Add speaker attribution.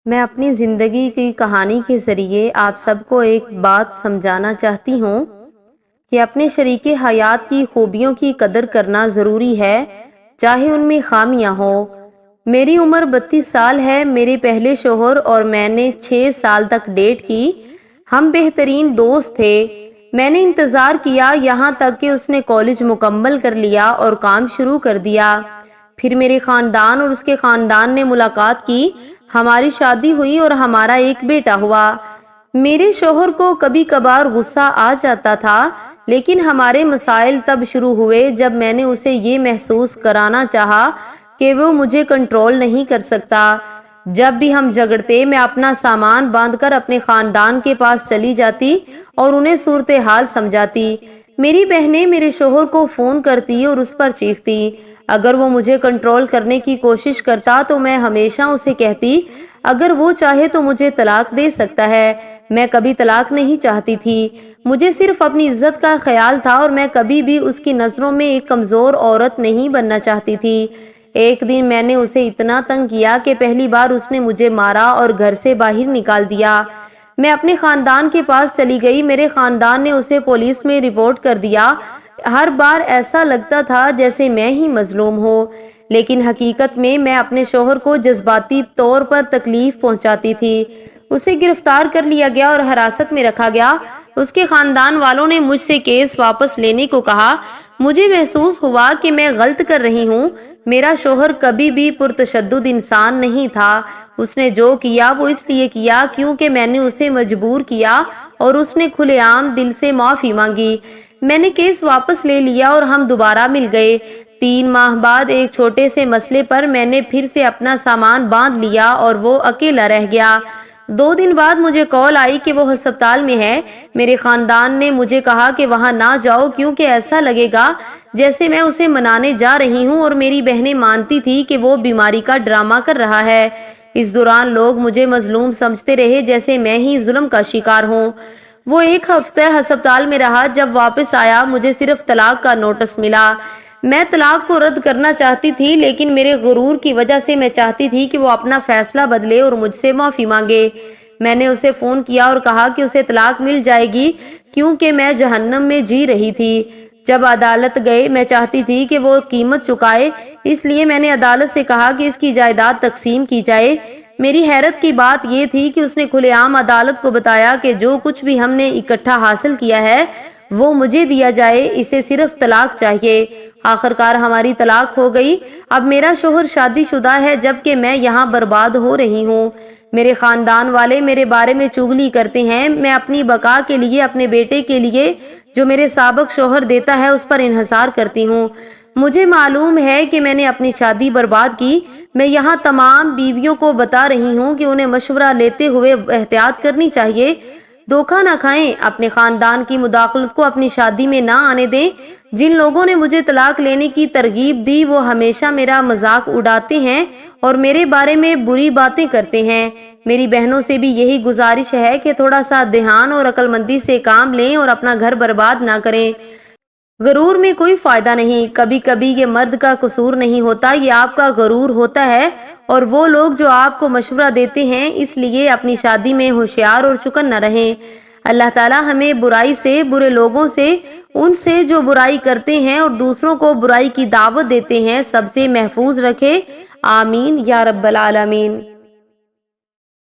Speaker 1: میں اپنی زندگی کی کہانی کے ذریعے آپ سب کو ایک بات سمجھانا چاہتی ہوں کہ اپنے شریک حیات کی خوبیوں کی قدر کرنا ضروری ہے، چاہے ان میں خامیاں ہوں۔ میری عمر 32 سال ہے۔ میرے پہلے شوہر اور میں نے 6 سال تک ڈیٹ کی۔ ہم بہترین دوست تھے۔ میں نے انتظار کیا یہاں تک کہ اس نے کالج مکمل کر لیا اور کام شروع کر دیا۔ پھر میرے خاندان اور اس کے خاندان نے ملاقات کی، ہماری شادی ہوئی اور ہمارا ایک بیٹا ہوا۔ میرے شوہر کو کبھی کبھار غصہ آ جاتا تھا، لیکن ہمارے مسائل تب شروع ہوئے جب میں نے اسے یہ محسوس کرانا چاہا کہ وہ مجھے کنٹرول نہیں کر سکتا۔ جب بھی ہم جھگڑتے، میں اپنا سامان باندھ کر اپنے خاندان کے پاس چلی جاتی اور انہیں صورتحال سمجھاتی۔ میری بہنیں میرے شوہر کو فون کرتی اور اس پر چیختی۔ اگر وہ مجھے کنٹرول کرنے کی کوشش کرتا تو میں ہمیشہ اسے کہتی، اگر وہ چاہے تو مجھے طلاق دے سکتا ہے۔ میں کبھی طلاق نہیں چاہتی تھی، مجھے صرف اپنی عزت کا خیال تھا اور میں کبھی بھی اس کی نظروں میں ایک کمزور عورت نہیں بننا چاہتی تھی۔ ایک دن میں نے اسے اتنا تنگ کیا کہ پہلی بار اس نے مجھے مارا اور گھر سے باہر نکال دیا۔ میں اپنے خاندان کے پاس چلی گئی، میرے خاندان نے اسے پولیس میں رپورٹ کر دیا۔ ہر بار ایسا لگتا تھا جیسے میں ہی مظلوم ہوں، لیکن حقیقت میں اپنے شوہر کو جذباتی طور پر تکلیف پہنچاتی تھی۔ اسے گرفتار کر لیا گیا اور حراست میں رکھا گیا۔ اس کے خاندان والوں نے مجھ سے کیس واپس لینے کو کہا۔ مجھے محسوس ہوا کہ میں غلط کر رہی ہوں۔ میرا شوہر کبھی بھی پرتشدد انسان نہیں تھا۔ اس نے جو کیا وہ اس لیے کیا کیونکہ میں نے اسے مجبور کیا اور اس نے کھلے عام دل سے معافی مانگی۔ میں نے کیس واپس لے لیا اور ہم دوبارہ مل گئے۔ 3 ماہ بعد ایک چھوٹے سے مسئلے پر میں نے پھر سے اپنا سامان باندھ لیا اور وہ اکیلا رہ گیا۔ 2 دن بعد مجھے کال آئی کہ وہ ہسپتال میں ہے۔ میرے خاندان نے مجھے کہا کہ وہاں نہ جاؤ کیونکہ ایسا لگے گا جیسے میں اسے منانے جا رہی ہوں، اور میری بہنیں مانتی تھی کہ وہ بیماری کا ڈرامہ کر رہا ہے۔ اس دوران لوگ مجھے مظلوم سمجھتے رہے، جیسے میں ہی ظلم کا شکار ہوں۔ وہ 1 ہفتہ ہسپتال میں رہا۔ جب واپس آیا مجھے صرف طلاق کا نوٹس ملا۔ میں طلاق کو رد کرنا چاہتی تھی، لیکن میرے غرور کی وجہ سے میں چاہتی تھی کہ وہ اپنا فیصلہ بدلے اور مجھ سے معافی مانگے۔ میں نے اسے فون کیا اور کہا کہ اسے طلاق مل جائے گی کیونکہ میں جہنم میں جی رہی تھی۔ جب عدالت گئے میں چاہتی تھی کہ وہ قیمت چکائے، اس لیے میں نے عدالت سے کہا کہ اس کی جائیداد تقسیم کی جائے۔ میری حیرت کی بات یہ تھی کہ اس نے کھلے عام عدالت کو بتایا کہ جو کچھ بھی ہم نے اکٹھا حاصل کیا ہے وہ مجھے دیا جائے، اسے صرف طلاق چاہیے۔ آخرکار ہماری طلاق ہو گئی۔ اب میرا شوہر شادی شدہ ہے جبکہ میں یہاں برباد ہو رہی ہوں۔ میرے خاندان والے میرے بارے میں چغلی کرتے ہیں۔ میں اپنی بقا کے لیے، اپنے بیٹے کے لیے جو میرے سابق شوہر دیتا ہے اس پر انحصار کرتی ہوں۔ مجھے معلوم ہے کہ میں نے اپنی شادی برباد کی۔ میں یہاں تمام بیویوں کو بتا رہی ہوں کہ انہیں مشورہ لیتے ہوئے احتیاط کرنی چاہیے۔ دھوکہ نہ کھائیں، اپنے خاندان کی مداخلت کو اپنی شادی میں نہ آنے دیں۔ جن لوگوں نے مجھے طلاق لینے کی ترغیب دی وہ ہمیشہ میرا مذاق اڑاتے ہیں اور میرے بارے میں بری باتیں کرتے ہیں۔ میری بہنوں سے بھی یہی گزارش ہے کہ تھوڑا سا دھیان اور عقل مندی سے کام لیں اور اپنا گھر برباد نہ کریں۔ غرور میں کوئی فائدہ نہیں۔ کبھی کبھی یہ مرد کا قصور نہیں ہوتا، یہ آپ کا غرور ہوتا ہے، اور وہ لوگ جو آپ کو مشورہ دیتے ہیں۔ اس لیے اپنی شادی میں ہوشیار اور چکن نہ رہیں۔ اللہ تعالی ہمیں برائی سے، برے لوگوں سے، ان سے جو برائی کرتے ہیں اور دوسروں کو برائی کی دعوت دیتے ہیں، سب سے محفوظ رکھے۔ آمین یا رب العالمین۔